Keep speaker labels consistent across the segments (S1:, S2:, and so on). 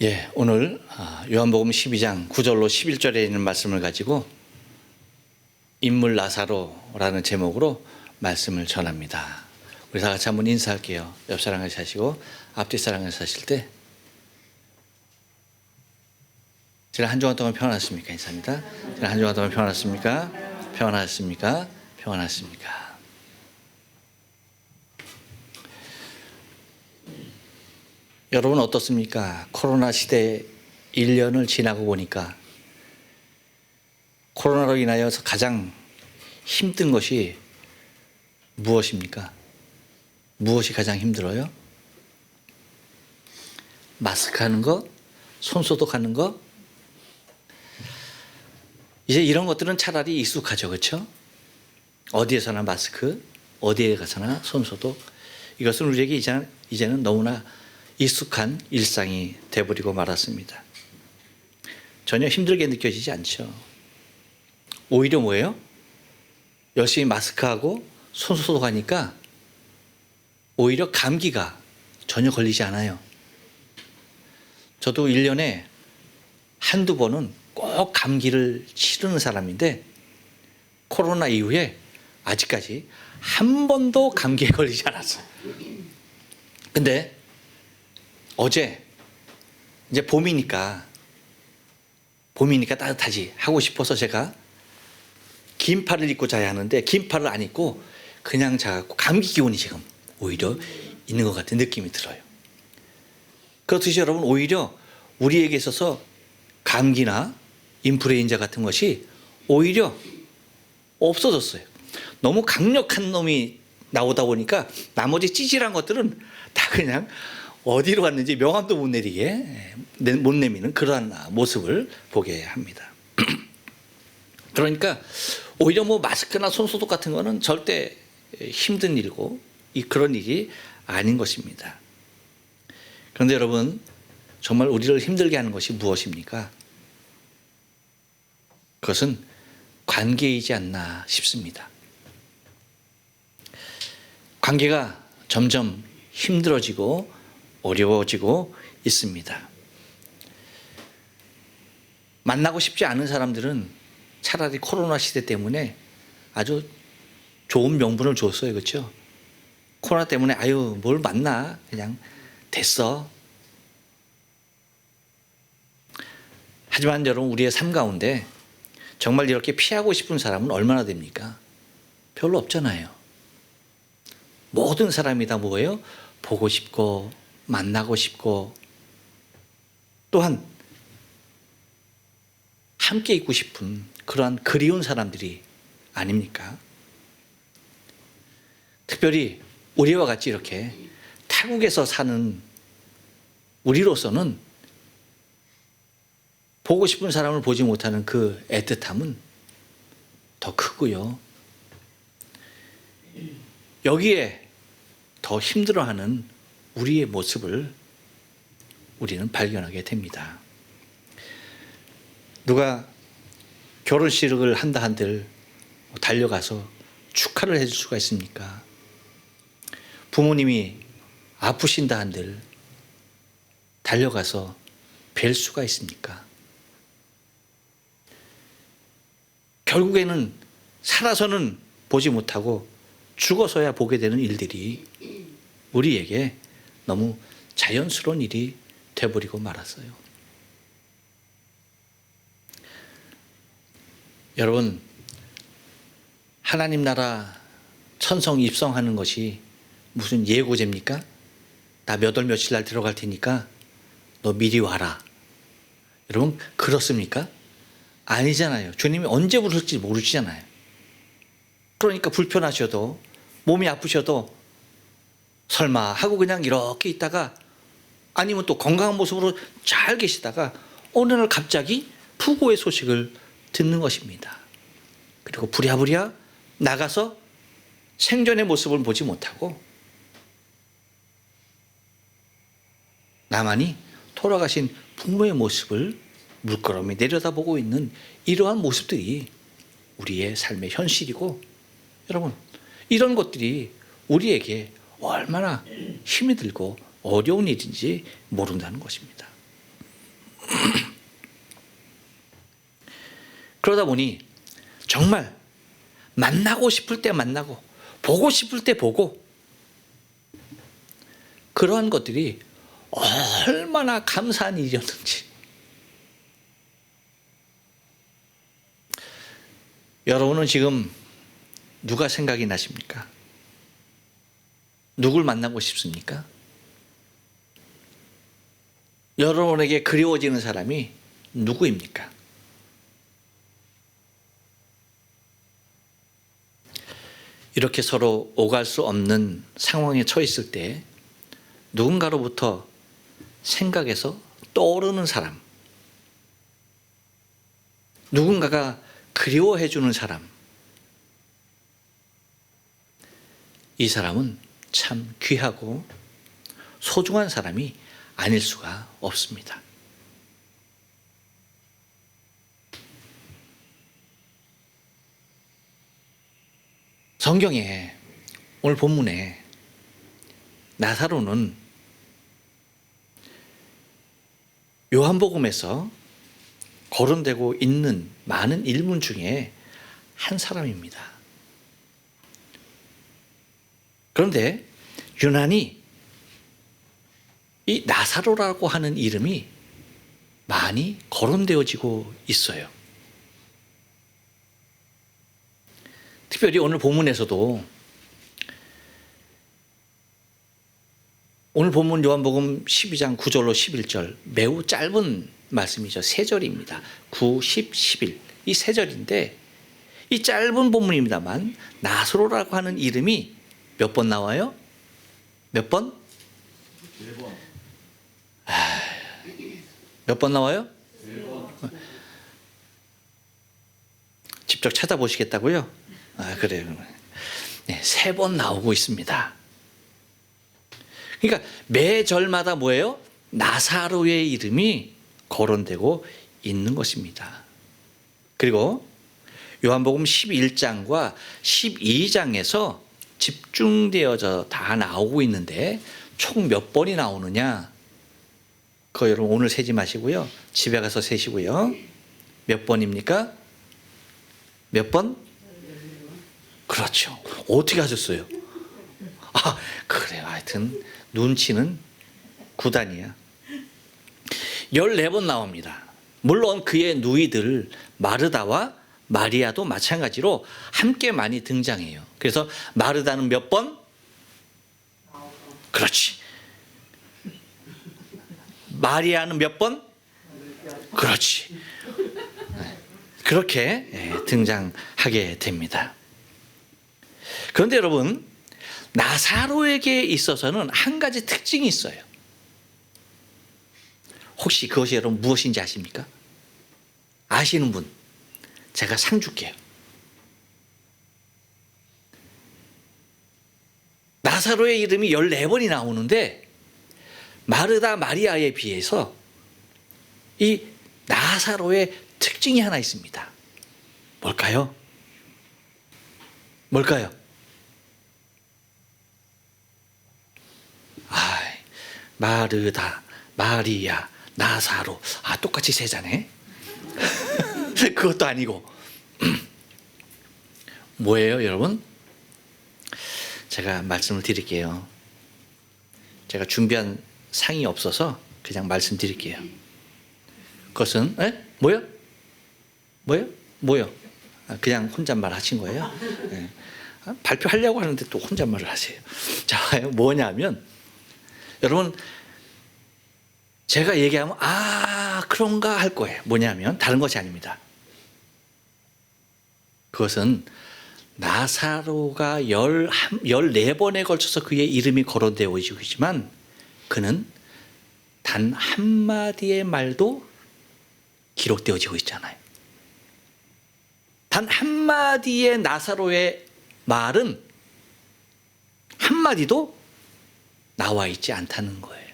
S1: 예, 오늘 요한복음 12장 9절로 11절에 있는 말씀을 가지고 인물 나사로라는 제목으로 말씀을 전합니다. 우리 다 같이 한번 인사할게요. 옆 사람 같이 하시고 앞뒤 사람 같이 하실 때 제가 한 주간 동안 평안하십니까? 인사합니다. 제가 한 주간 동안 평안하십니까? 평안하십니까? 평안하십니까? 여러분 어떻습니까? 코로나 시대 1년을 지나고 보니까 코로나로 인하여서 가장 힘든 것이 무엇입니까? 무엇이 가장 힘들어요? 마스크 하는 거? 손 소독하는 거? 이제 이런 것들은 차라리 익숙하죠. 그렇죠? 어디에서나 마스크, 어디에 가서나 손 소독. 이것은 우리에게 이제는 너무나 익숙한 일상이 되어버리고 말았습니다. 전혀 힘들게 느껴지지 않죠. 오히려 뭐예요? 열심히 마스크하고 손 소독하니까 오히려 감기가 전혀 걸리지 않아요. 저도 1년에 한두 번은 꼭 감기를 치르는 사람인데 코로나 이후에 아직까지 한 번도 감기에 걸리지 않았어요. 근데 어제 이제 봄이니까 따뜻하지 하고 싶어서 제가 긴팔을 입고 자야 하는데 긴팔을 안 입고 그냥 자갖고 감기 기운이 지금 오히려 있는 것 같은 느낌이 들어요. 그렇듯이 여러분 오히려 우리에게 있어서 감기나 인플루엔자 같은 것이 오히려 없어졌어요. 너무 강력한 놈이 나오다 보니까 나머지 찌질한 것들은 다 그냥 어디로 갔는지 명함도 못 내미는 그러한 모습을 보게 합니다. 그러니까 오히려 뭐 마스크나 손소독 같은 거는 절대 힘든 일이고 그런 일이 아닌 것입니다. 그런데 여러분 정말 우리를 힘들게 하는 것이 무엇입니까? 그것은 관계이지 않나 싶습니다. 관계가 점점 힘들어지고 어려워지고 있습니다. 만나고 싶지 않은 사람들은 차라리 코로나 시대 때문에 아주 좋은 명분을 줬어요. 그렇죠? 코로나 때문에 뭘 만나 그냥 됐어. 하지만 여러분 우리의 삶 가운데 정말 이렇게 피하고 싶은 사람은 얼마나 됩니까? 별로 없잖아요. 모든 사람이 다 뭐예요? 보고 싶고 만나고 싶고 또한 함께 있고 싶은 그러한 그리운 사람들이 아닙니까? 특별히 우리와 같이 이렇게 타국에서 사는 우리로서는 보고 싶은 사람을 보지 못하는 그 애틋함은 더 크고요. 여기에 더 힘들어하는 우리의 모습을 우리는 발견하게 됩니다. 누가 결혼식을 한다 한들 달려가서 축하를 해줄 수가 있습니까? 부모님이 아프신다 한들 달려가서 뵐 수가 있습니까? 결국에는 살아서는 보지 못하고 죽어서야 보게 되는 일들이 우리에게 너무 자연스러운 일이 되어버리고 말았어요. 여러분 하나님 나라 천성 입성하는 것이 무슨 예고제입니까? 나 몇 월 며칠 날 들어갈 테니까 너 미리 와라. 여러분 그렇습니까? 아니잖아요. 주님이 언제 부를지 모르시잖아요. 그러니까 불편하셔도 몸이 아프셔도 설마 하고 그냥 이렇게 있다가 아니면 또 건강한 모습으로 잘 계시다가 어느 날 갑자기 부고의 소식을 듣는 것입니다. 그리고 부랴부랴 나가서 생전의 모습을 보지 못하고 나만이 돌아가신 부모의 모습을 물끄러미 내려다보고 있는 이러한 모습들이 우리의 삶의 현실이고 여러분 이런 것들이 우리에게 얼마나 힘이 들고 어려운 일인지 모른다는 것입니다. 그러다 보니 정말 만나고 싶을 때 만나고 보고 싶을 때 보고, 그러한 것들이 얼마나 감사한 일이었는지. 여러분은 지금 누가 생각이 나십니까? 누굴 만나고 싶습니까? 여러분에게 그리워지는 사람이 누구입니까? 이렇게 서로 오갈 수 없는 상황에 처했을 때 누군가로부터 생각에서 떠오르는 사람, 누군가가 그리워해 주는 사람, 이 사람은 참 귀하고 소중한 사람이 아닐 수가 없습니다. 성경에 오늘 본문에 나사로는 요한복음에서 거론되고 있는 많은 인물 중에 한 사람입니다. 그런데 유난히 이 나사로라고 하는 이름이 많이 거론되어지고 있어요. 특별히 오늘 본문에서도, 오늘 본문 요한복음 12장 9절로 11절 매우 짧은 말씀이죠. 3절입니다. 9, 10, 11 이 3절인데 이 짧은 본문입니다만 나사로라고 하는 이름이 몇 번 나와요? 몇 번?
S2: 4번.
S1: 몇 번 나와요?
S2: 4번.
S1: 직접 찾아보시겠다고요? 그래요. 네, 3번 나오고 있습니다. 그러니까 매 절마다 뭐예요? 나사로의 이름이 거론되고 있는 것입니다. 그리고 요한복음 11장과 12장에서 집중되어져 다 나오고 있는데 총 몇 번이 나오느냐? 그거 여러분 오늘 세지 마시고요. 집에 가서 세시고요. 몇 번입니까? 몇 번? 그렇죠. 어떻게 하셨어요? 그래요. 하여튼 눈치는 구단이야. 14번 나옵니다. 물론 그의 누이들 마르다와 마리아도 마찬가지로 함께 많이 등장해요. 그래서 마르다는 몇 번? 그렇지. 마리아는 몇 번? 그렇지. 그렇게 등장하게 됩니다. 그런데 여러분, 나사로에게 있어서는 한 가지 특징이 있어요. 혹시 그것이 여러분 무엇인지 아십니까? 아시는 분, 제가 상 줄게요. 나사로의 이름이 14번이 나오는데 마르다 마리아에 비해서 이 나사로의 특징이 하나 있습니다. 뭘까요? 뭘까요? 마르다, 마리아, 나사로. 똑같이 세자네. 그것도 아니고. 뭐예요, 여러분? 제가 말씀을 드릴게요. 제가 준비한 상이 없어서 그냥 말씀드릴게요. 그것은 뭐요? 뭐요? 뭐요? 그냥 혼잣말 하신 거예요? 네. 발표하려고 하는데 또 혼잣말을 하세요. 자, 뭐냐면 여러분, 제가 얘기하면 그런가 할 거예요. 뭐냐면 다른 것이 아닙니다. 그것은 나사로가 14번에 걸쳐서 그의 이름이 거론되어지고 있지만 그는 단 한마디의 말도 기록되어지고 있잖아요. 단 한마디의 나사로의 말은 한마디도 나와 있지 않다는 거예요.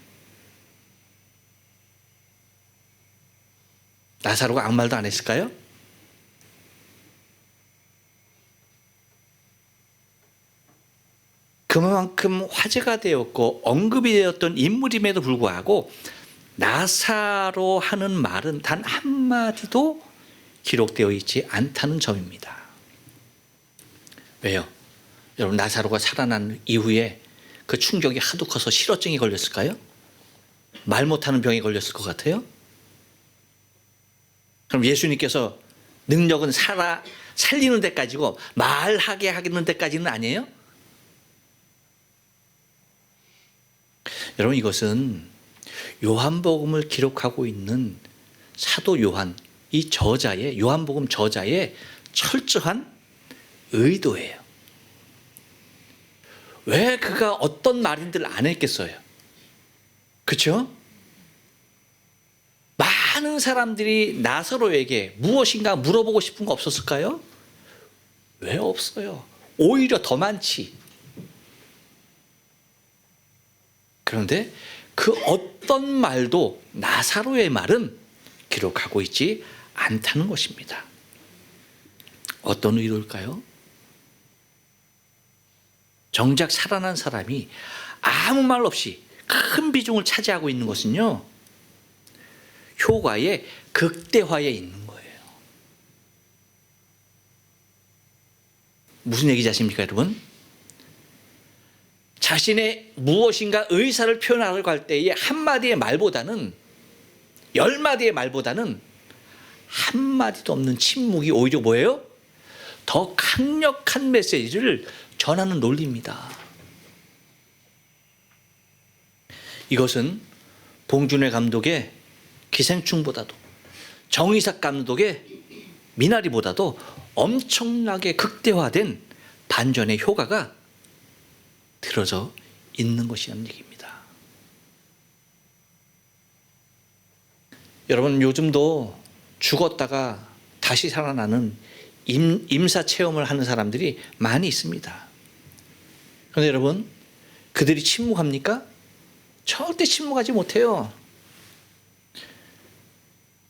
S1: 나사로가 아무 말도 안 했을까요? 그만큼 화제가 되었고 언급이 되었던 인물임에도 불구하고 나사로 하는 말은 단 한마디도 기록되어 있지 않다는 점입니다. 왜요? 여러분, 나사로가 살아난 이후에 그 충격이 하도 커서 실어증이 걸렸을까요? 말 못하는 병이 걸렸을 것 같아요? 그럼 예수님께서 능력은 살리는 데까지고 말하게 하는 데까지는 아니에요? 여러분, 이것은 요한복음을 기록하고 있는 사도 요한, 이 저자의, 요한복음 저자의 철저한 의도예요. 왜 그가 어떤 말인들 안 했겠어요? 그렇죠? 많은 사람들이 나사로에게 무엇인가 물어보고 싶은 거 없었을까요? 왜 없어요? 오히려 더 많지. 그런데 그 어떤 말도 나사로의 말은 기록하고 있지 않다는 것입니다. 어떤 의도일까요? 정작 살아난 사람이 아무 말 없이 큰 비중을 차지하고 있는 것은요, 효과의 극대화에 있는 거예요. 무슨 얘기지 아십니까, 여러분? 자신의 무엇인가 의사를 표현하려고 할 때의 한마디의 말보다는, 10마디의 말보다는 한마디도 없는 침묵이 오히려 뭐예요? 더 강력한 메시지를 전하는 논리입니다. 이것은 봉준호 감독의 기생충보다도, 정의삭 감독의 미나리보다도 엄청나게 극대화된 반전의 효과가 들어져 있는 것이라는 얘기입니다. 여러분, 요즘도 죽었다가 다시 살아나는 임사 체험을 하는 사람들이 많이 있습니다. 그런데 여러분, 그들이 침묵합니까? 절대 침묵하지 못해요.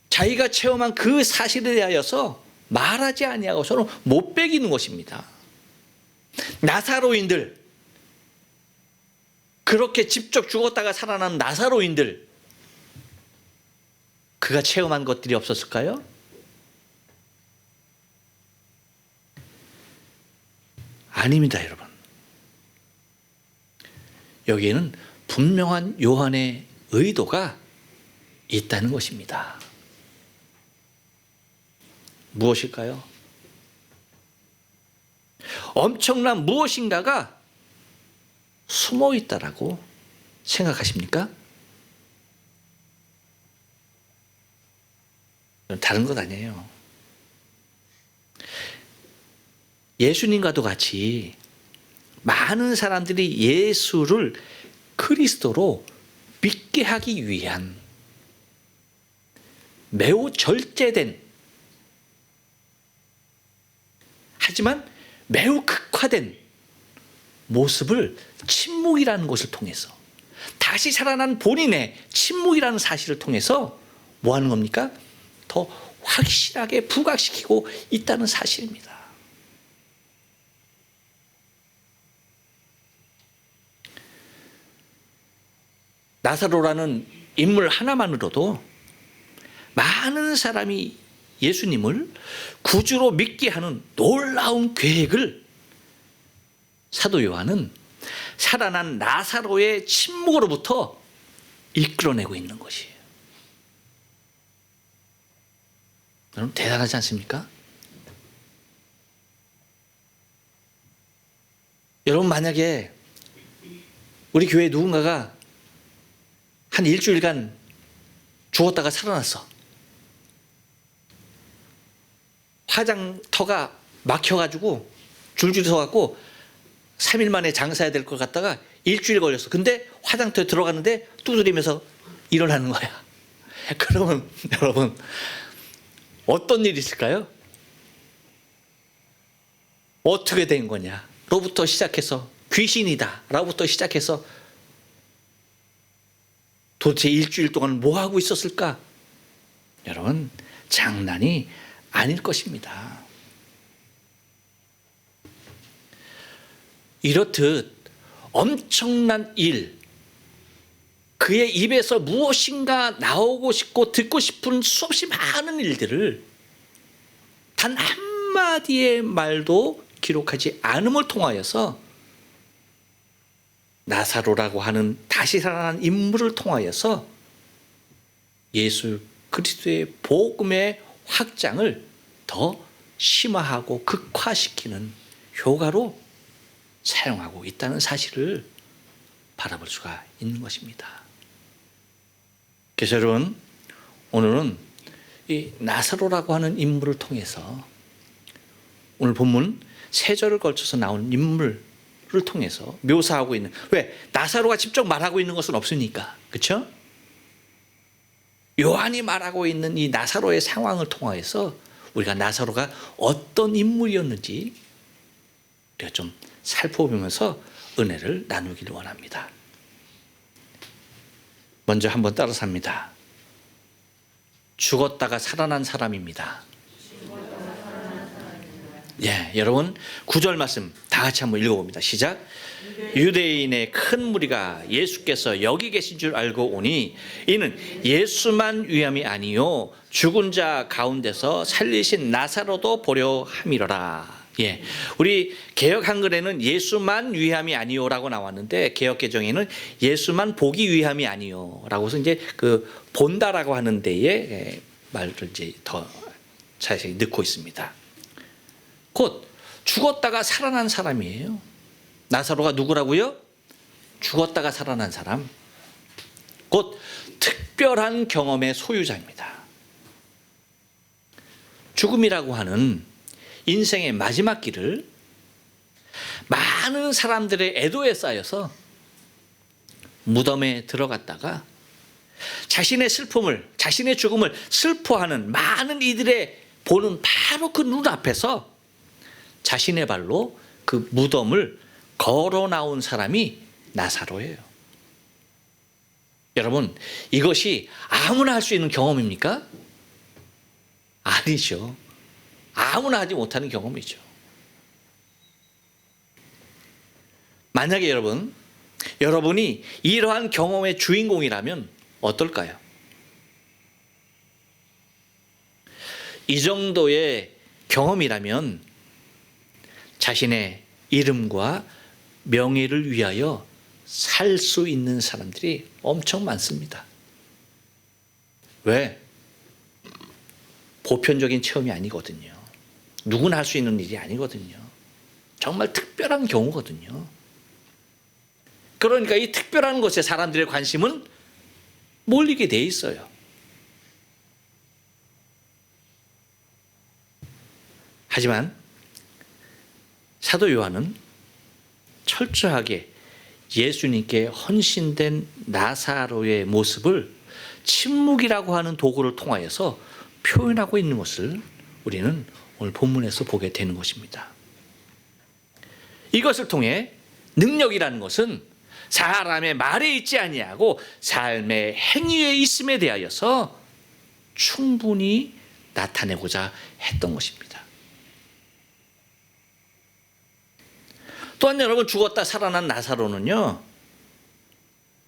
S1: 자기가 체험한 그 사실에 대하여서 말하지 아니하고서는 못 배기는 것입니다. 나사로인들, 그렇게 직접 죽었다가 살아난 나사로인들, 그가 체험한 것들이 없었을까요? 아닙니다, 여러분. 여기에는 분명한 요한의 의도가 있다는 것입니다. 무엇일까요? 엄청난 무엇인가가 숨어 있다라고 생각하십니까? 다른 것 아니에요. 예수님과도 같이 많은 사람들이 예수를 그리스도로 믿게 하기 위한 매우 절제된, 하지만 매우 극화된 모습을 침묵이라는 것을 통해서, 다시 살아난 본인의 침묵이라는 사실을 통해서 뭐 하는 겁니까? 더 확실하게 부각시키고 있다는 사실입니다. 나사로라는 인물 하나만으로도 많은 사람이 예수님을 구주로 믿게 하는 놀라운 계획을 사도 요한은 살아난 나사로의 침묵으로부터 이끌어내고 있는 것이에요. 여러분, 대단하지 않습니까? 여러분, 만약에 우리 교회 누군가가 한 일주일간 죽었다가 살아났어. 화장터가 막혀가지고 줄줄이 서갖고 3일 만에 장사해야 될 것 같다가 일주일 걸렸어. 근데 화장터에 들어갔는데 두드리면서 일어나는 거야. 그러면 여러분, 어떤 일이 있을까요? 어떻게 된 거냐? 로부터 시작해서 귀신이다 라부터 시작해서 도대체 일주일 동안 뭐 하고 있었을까? 여러분, 장난이 아닐 것입니다. 이렇듯 엄청난 일, 그의 입에서 무엇인가 나오고 싶고 듣고 싶은 수없이 많은 일들을 단 한마디의 말도 기록하지 않음을 통하여서 나사로라고 하는 다시 살아난 인물을 통하여서 예수 그리스도의 복음의 확장을 더 심화하고 극화시키는 효과로 사용하고 있다는 사실을 바라볼 수가 있는 것입니다. 그래서 여러분, 오늘은 이 나사로라고 하는 인물을 통해서 오늘 본문 3절을 걸쳐서 나온 인물을 통해서 묘사하고 있는, 왜? 나사로가 직접 말하고 있는 것은 없으니까. 그렇죠? 요한이 말하고 있는 이 나사로의 상황을 통하여서 우리가 나사로가 어떤 인물이었는지 우리가 좀 살펴보면서 은혜를 나누기를 원합니다. 먼저 한번 따라서 합니다. 죽었다가 살아난 사람입니다. 예, 여러분 9절 말씀 다 같이 한번 읽어봅니다. 시작. 유대인의 큰 무리가 예수께서 여기 계신 줄 알고 오니 이는 예수만 위함이 아니요 죽은 자 가운데서 살리신 나사로도 보려 함이로라. 예, 우리 개역 한글에는 예수만 위함이 아니요라고 나왔는데 개역 개정에는 예수만 보기 위함이 아니요라고서 이제 그 본다라고 하는 데에 말을 이제 더 자세히 넣고 있습니다. 곧 죽었다가 살아난 사람이에요. 나사로가 누구라고요? 죽었다가 살아난 사람. 곧 특별한 경험의 소유자입니다. 죽음이라고 하는 인생의 마지막 길을 많은 사람들의 애도에 쌓여서 무덤에 들어갔다가 자신의 슬픔을, 자신의 죽음을 슬퍼하는 많은 이들의 보는 바로 그 눈앞에서 자신의 발로 그 무덤을 걸어 나온 사람이 나사로예요. 여러분, 이것이 아무나 할 수 있는 경험입니까? 아니죠. 아무나 하지 못하는 경험이죠. 만약에 여러분이 이러한 경험의 주인공이라면 어떨까요? 이 정도의 경험이라면 자신의 이름과 명예를 위하여 살 수 있는 사람들이 엄청 많습니다. 왜? 보편적인 체험이 아니거든요. 누구나 할 수 있는 일이 아니거든요. 정말 특별한 경우거든요. 그러니까 이 특별한 것에 사람들의 관심은 몰리게 돼 있어요. 하지만 사도 요한은 철저하게 예수님께 헌신된 나사로의 모습을 침묵이라고 하는 도구를 통하여서 표현하고 있는 것을 우리는 오늘 본문에서 보게 되는 것입니다. 이것을 통해 능력이라는 것은 사람의 말에 있지 아니하고 삶의 행위에 있음에 대하여서 충분히 나타내고자 했던 것입니다. 또한 여러분, 죽었다 살아난 나사로는요,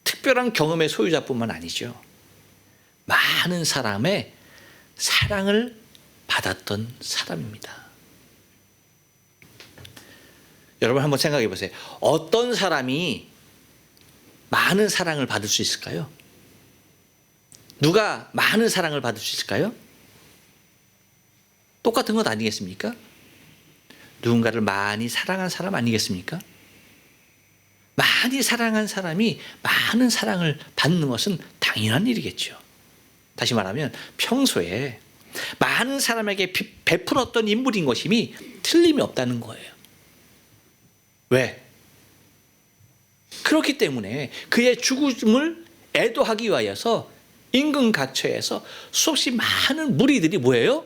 S1: 특별한 경험의 소유자뿐만 아니죠. 많은 사람의 사랑을 받았던 사람입니다. 여러분 한번 생각해 보세요. 어떤 사람이 많은 사랑을 받을 수 있을까요? 누가 많은 사랑을 받을 수 있을까요? 똑같은 것 아니겠습니까? 누군가를 많이 사랑한 사람 아니겠습니까? 많이 사랑한 사람이 많은 사랑을 받는 것은 당연한 일이겠죠. 다시 말하면 평소에 많은 사람에게 베풀었던 인물인 것임이 틀림이 없다는 거예요. 왜? 그렇기 때문에 그의 죽음을 애도하기 위하여서 인근 각처에서 수없이 많은 무리들이 뭐예요?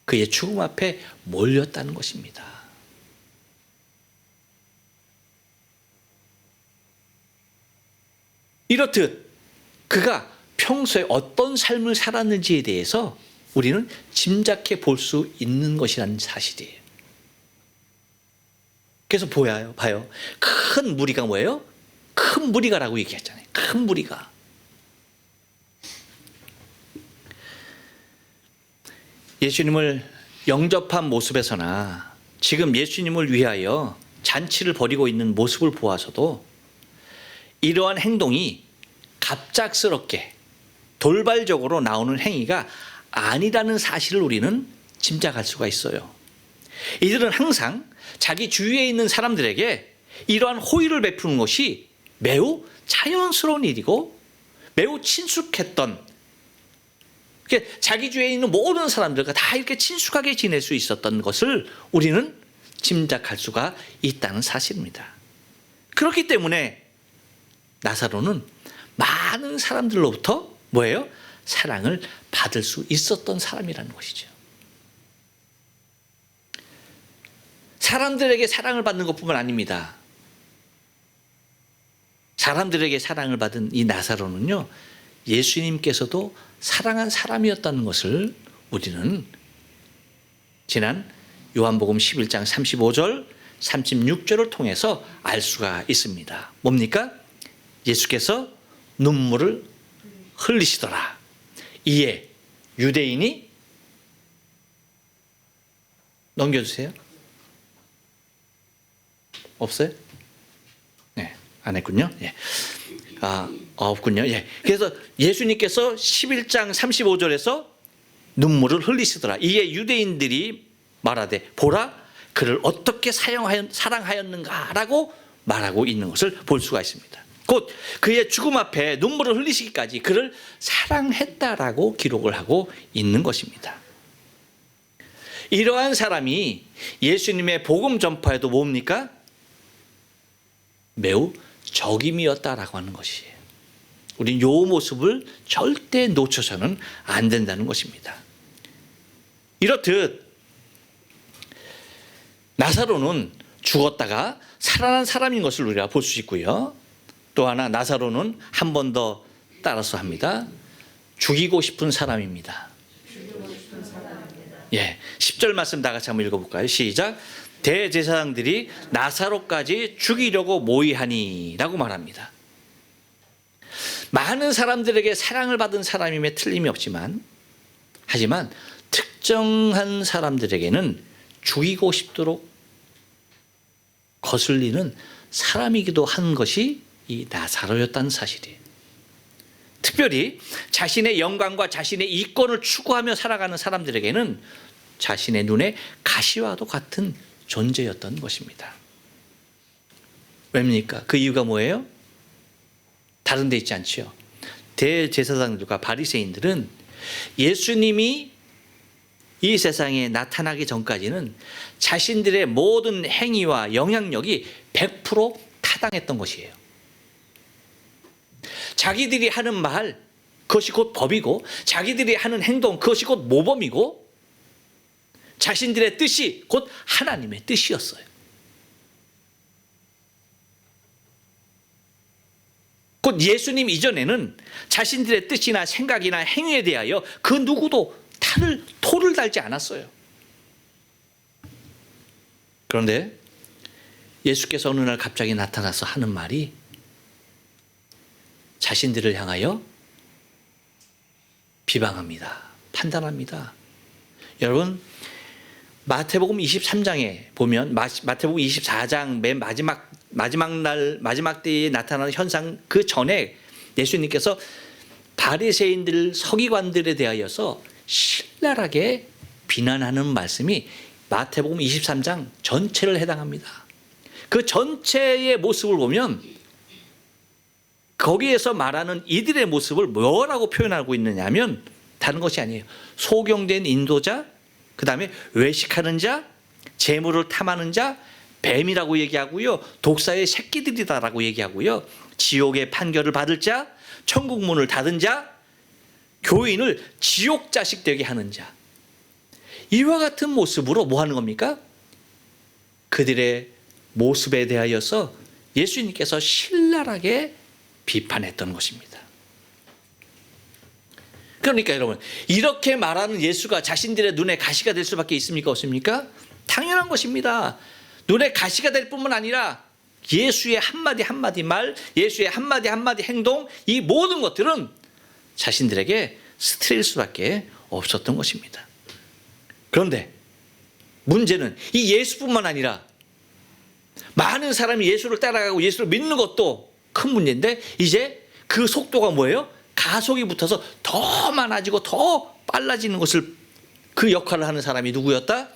S1: 그의 죽음 앞에 몰렸다는 것입니다. 이렇듯 그가 평소에 어떤 삶을 살았는지에 대해서 우리는 짐작해 볼 수 있는 것이라는 사실이에요. 그래서 봐요. 큰 무리가 뭐예요? 큰 무리가라고 얘기했잖아요. 큰 무리가. 예수님을 영접한 모습에서나 지금 예수님을 위하여 잔치를 벌이고 있는 모습을 보아서도 이러한 행동이 갑작스럽게 돌발적으로 나오는 행위가 아니라는 사실을 우리는 짐작할 수가 있어요. 이들은 항상 자기 주위에 있는 사람들에게 이러한 호의를 베푸는 것이 매우 자연스러운 일이고 매우 친숙했던, 자기 주위에 있는 모든 사람들과 다 이렇게 친숙하게 지낼 수 있었던 것을 우리는 짐작할 수가 있다는 사실입니다. 그렇기 때문에 나사로는 많은 사람들로부터 뭐예요? 사랑을 받을 수 있었던 사람이라는 것이죠. 사람들에게 사랑을 받는 것뿐만 아닙니다. 사람들에게 사랑을 받은 이 나사로는요, 예수님께서도 사랑한 사람이었다는 것을 우리는 지난 요한복음 11장 35절, 36절을 통해서 알 수가 있습니다. 뭡니까? 예수께서 눈물을 흘리시더라. 이에 유대인이, 넘겨주세요. 없어요? 네, 안 했군요. 예. 없군요. 예. 그래서 예수님께서 11장 35절에서 눈물을 흘리시더라. 이에 유대인들이 말하되 보라 그를 어떻게 사랑하였는가라고 말하고 있는 것을 볼 수가 있습니다. 곧 그의 죽음 앞에 눈물을 흘리시기까지 그를 사랑했다라고 기록을 하고 있는 것입니다. 이러한 사람이 예수님의 복음 전파에도 뭡니까? 매우 적임이었다라고 하는 것이에요. 우린 이 모습을 절대 놓쳐서는 안 된다는 것입니다. 이렇듯 나사로는 죽었다가 살아난 사람인 것을 우리가 볼 수 있고요. 또 하나 나사로는 한 번 더 따라서 합니다. 죽이고 싶은 사람입니다. 예, 10절 말씀 다 같이 한번 읽어볼까요? 시작. 대제사장들이 나사로까지 죽이려고 모의하니 라고 말합니다. 많은 사람들에게 사랑을 받은 사람임에 틀림이 없지만, 하지만 특정한 사람들에게는 죽이고 싶도록 거슬리는 사람이기도 한 것이 이 나사로였다는 사실이에요. 특별히 자신의 영광과 자신의 이권을 추구하며 살아가는 사람들에게는 자신의 눈에 가시와도 같은 존재였던 것입니다. 왜입니까? 그 이유가 뭐예요? 다른 데 있지 않지요. 대제사장들과 바리새인들은 예수님이 이 세상에 나타나기 전까지는 자신들의 모든 행위와 영향력이 100% 타당했던 것이에요. 자기들이 하는 말, 그것이 곧 법이고, 자기들이 하는 행동, 그것이 곧 모범이고, 자신들의 뜻이 곧 하나님의 뜻이었어요. 곧 예수님 이전에는 자신들의 뜻이나 생각이나 행위에 대하여 그 누구도 토를 달지 않았어요. 그런데 예수께서 어느 날 갑자기 나타나서 하는 말이 자신들을 향하여 비방합니다. 판단합니다. 여러분, 마태복음 23장에 보면, 마태복음 24장 맨 마지막 때에 나타나는 현상, 그 전에 예수님께서 바리새인들, 서기관들에 대하여서 신랄하게 비난하는 말씀이 마태복음 23장 전체를 해당합니다. 그 전체의 모습을 보면 거기에서 말하는 이들의 모습을 뭐라고 표현하고 있느냐면 다른 것이 아니에요. 소경된 인도자, 그 다음에 외식하는 자, 재물을 탐하는 자, 뱀이라고 얘기하고요. 독사의 새끼들이다라고 얘기하고요. 지옥의 판결을 받을 자, 천국 문을 닫은 자, 교인을 지옥 자식 되게 하는 자. 이와 같은 모습으로 뭐 하는 겁니까? 그들의 모습에 대하여서 예수님께서 신랄하게 비판했던 것입니다. 그러니까 여러분, 이렇게 말하는 예수가 자신들의 눈에 가시가 될 수밖에 있습니까? 없습니까? 당연한 것입니다. 눈에 가시가 될 뿐만 아니라 예수의 한마디 한마디 말, 예수의 한마디 한마디 행동, 이 모든 것들은 자신들에게 스트레스밖에 없었던 것입니다. 그런데 문제는 이 예수뿐만 아니라 많은 사람이 예수를 따라가고 예수를 믿는 것도 큰 문제인데, 이제 그 속도가 뭐예요? 가속이 붙어서 더 많아지고 더 빨라지는 것을, 그 역할을 하는 사람이 누구였다?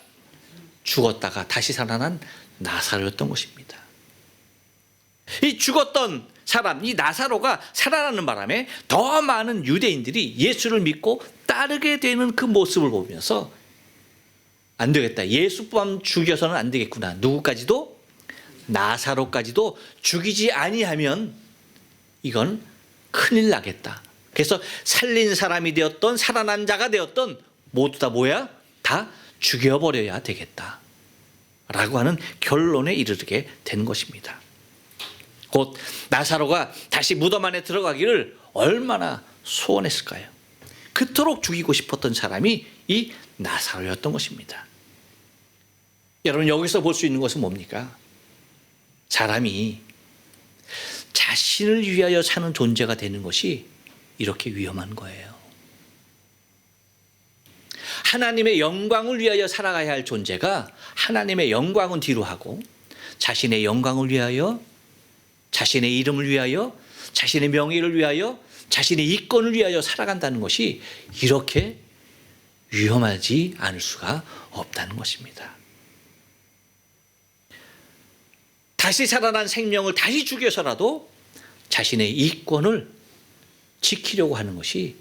S1: 죽었다가 다시 살아난 나사로였던 것입니다. 이 죽었던 사람, 이 나사로가 살아나는 바람에 더 많은 유대인들이 예수를 믿고 따르게 되는 그 모습을 보면서 안 되겠다, 예수만 죽여서는 안 되겠구나, 누구까지도? 나사로까지도 죽이지 아니하면 이건 큰일 나겠다. 그래서 살린 사람이 되었던 살아난 자가 되었던 모두 다 뭐야? 다 죽여버려야 되겠다 라고 하는 결론에 이르게 된 것입니다. 곧 나사로가 다시 무덤 안에 들어가기를 얼마나 소원했을까요? 그토록 죽이고 싶었던 사람이 이 나사로였던 것입니다. 여러분, 여기서 볼 수 있는 것은 뭡니까? 사람이 자신을 위하여 사는 존재가 되는 것이 이렇게 위험한 거예요. 하나님의 영광을 위하여 살아가야 할 존재가 하나님의 영광은 뒤로 하고 자신의 영광을 위하여, 자신의 이름을 위하여, 자신의 명예를 위하여, 자신의 이권을 위하여 살아간다는 것이 이렇게 위험하지 않을 수가 없다는 것입니다. 다시 살아난 생명을 다시 죽여서라도 자신의 이권을 지키려고 하는 것이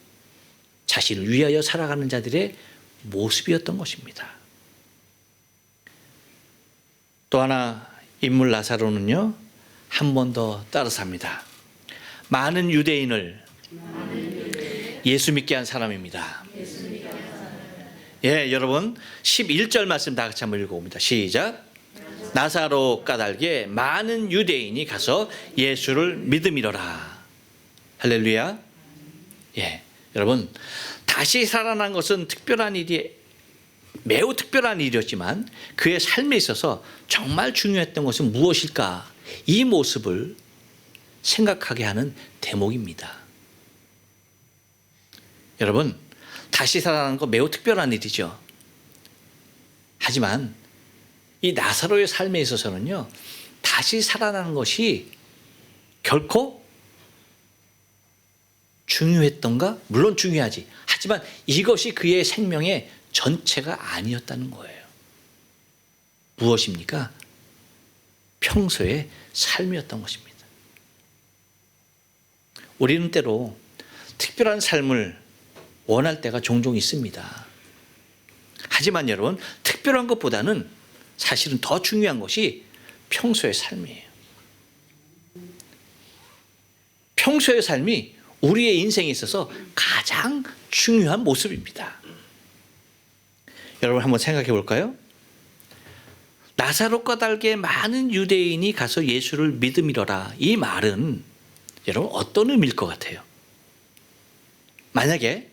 S1: 자신을 위하여 살아가는 자들의 모습이었던 것입니다. 또 하나 인물 나사로는요, 한 번 더 따라삽니다. 많은 유대인을 예수 믿게 한 사람입니다. 예, 여러분 11절 말씀 다 같이 한번 읽어봅니다. 시작. 나사로 까닭에 많은 유대인이 가서 예수를 믿음이로라. 할렐루야. 예, 여러분, 다시 살아난 것은 특별한 일이, 매우 특별한 일이었지만 그의 삶에 있어서 정말 중요했던 것은 무엇일까? 이 모습을 생각하게 하는 대목입니다. 여러분, 다시 살아나는 거 매우 특별한 일이죠. 하지만 이 나사로의 삶에 있어서는요, 다시 살아나는 것이 결코 중요했던가? 물론 중요하지. 하지만 이것이 그의 생명의 전체가 아니었다는 거예요. 무엇입니까? 평소의 삶이었던 것입니다. 우리는 때로 특별한 삶을 원할 때가 종종 있습니다. 하지만 여러분, 특별한 것보다는 사실은 더 중요한 것이 평소의 삶이에요. 평소의 삶이 우리의 인생에 있어서 가장 중요한 모습입니다. 여러분, 한번 생각해 볼까요? 나사로 까닭에 많은 유대인이 가서 예수를 믿음이로라. 이 말은 여러분 어떤 의미일 것 같아요? 만약에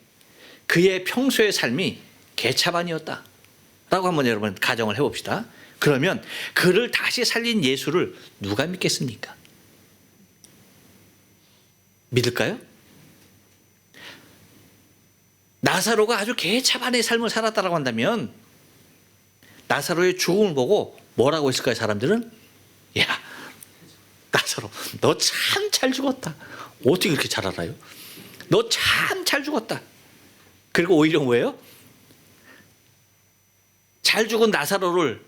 S1: 그의 평소의 삶이 개차반이었다 라고 한번 여러분 가정을 해봅시다. 그러면 그를 다시 살린 예수를 누가 믿겠습니까? 믿을까요? 나사로가 아주 개차반의 삶을 살았다고 한다면 나사로의 죽음을 보고 뭐라고 했을까요? 사람들은 야, 나사로 너 참 잘 죽었다. 어떻게 그렇게 잘 알아요? 너 참 잘 죽었다. 그리고 오히려 뭐예요? 잘 죽은 나사로를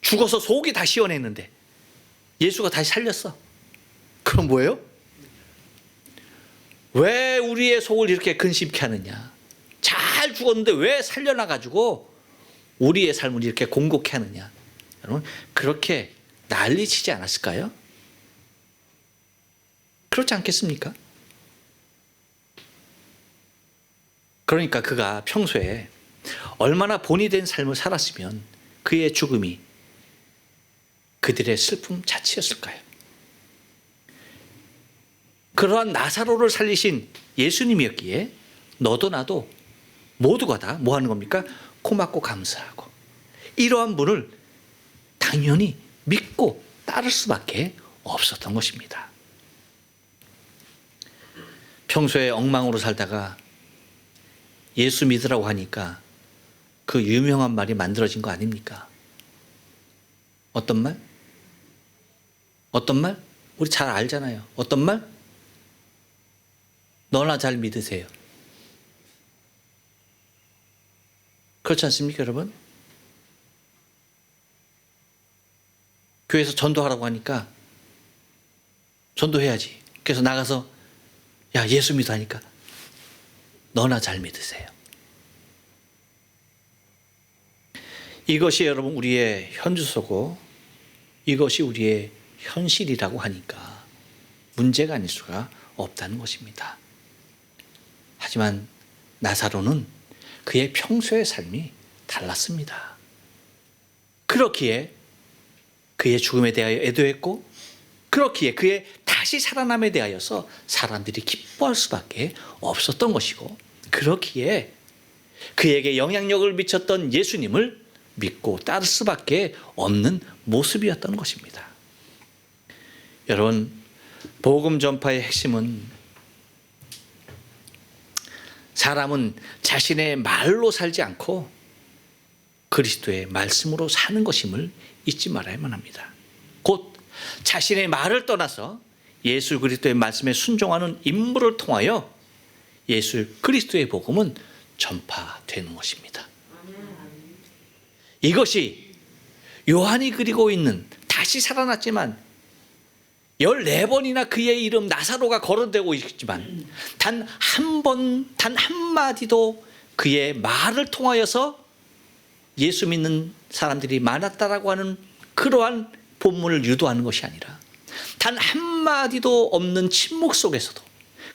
S1: 죽어서 속이 다 시원했는데 예수가 다시 살렸어. 그럼 뭐예요? 왜 우리의 속을 이렇게 근심케 하느냐? 잘 죽었는데 왜 살려놔가지고 우리의 삶을 이렇게 공고케 하느냐? 여러분, 그렇게 난리치지 않았을까요? 그렇지 않겠습니까? 그러니까 그가 평소에 얼마나 본이 된 삶을 살았으면 그의 죽음이 그들의 슬픔 자체였을까요? 그러한 나사로를 살리신 예수님이었기에 너도 나도 모두가 다 뭐 하는 겁니까? 고맙고 감사하고 이러한 분을 당연히 믿고 따를 수밖에 없었던 것입니다. 평소에 엉망으로 살다가 예수 믿으라고 하니까 그 유명한 말이 만들어진 거 아닙니까? 어떤 말? 어떤 말? 우리 잘 알잖아요. 어떤 말? 너나 잘 믿으세요. 그렇지 않습니까, 여러분? 교회에서 전도하라고 하니까 전도해야지. 그래서 나가서 야, 예수 믿어 하니까 너나 잘 믿으세요. 이것이 여러분 우리의 현주소고 이것이 우리의 현실이라고 하니까 문제가 아닐 수가 없다는 것입니다. 하지만 나사로는 그의 평소의 삶이 달랐습니다. 그렇기에 그의 죽음에 대하여 애도했고 그렇기에 그의 다시 살아남에 대하여서 사람들이 기뻐할 수밖에 없었던 것이고 그렇기에 그에게 영향력을 미쳤던 예수님을 믿고 따를 수밖에 없는 모습이었던 것입니다. 여러분, 복음 전파의 핵심은 사람은 자신의 말로 살지 않고 그리스도의 말씀으로 사는 것임을 잊지 말아야만 합니다. 곧 자신의 말을 떠나서 예수 그리스도의 말씀에 순종하는 인물을 통하여 예수 그리스도의 복음은 전파되는 것입니다. 이것이 요한이 그리고 있는 다시 살아났지만 14번이나 그의 이름 나사로가 거론되고 있지만 단 한 번, 단 한마디도 그의 말을 통하여서 예수 믿는 사람들이 많았다라고 하는 그러한 본문을 유도하는 것이 아니라 단 한마디도 없는 침묵 속에서도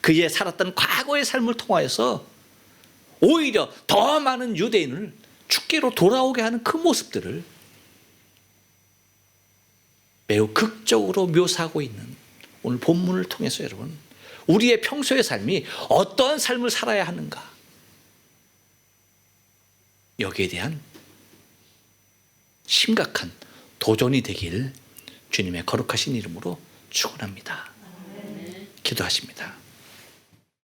S1: 그의 살았던 과거의 삶을 통하여서 오히려 더 많은 유대인을 주께로 돌아오게 하는 그 모습들을 매우 극적으로 묘사하고 있는 오늘 본문을 통해서 여러분 우리의 평소의 삶이 어떠한 삶을 살아야 하는가 여기에 대한 심각한 도전이 되길 주님의 거룩하신 이름으로 축원합니다. 기도하십니다.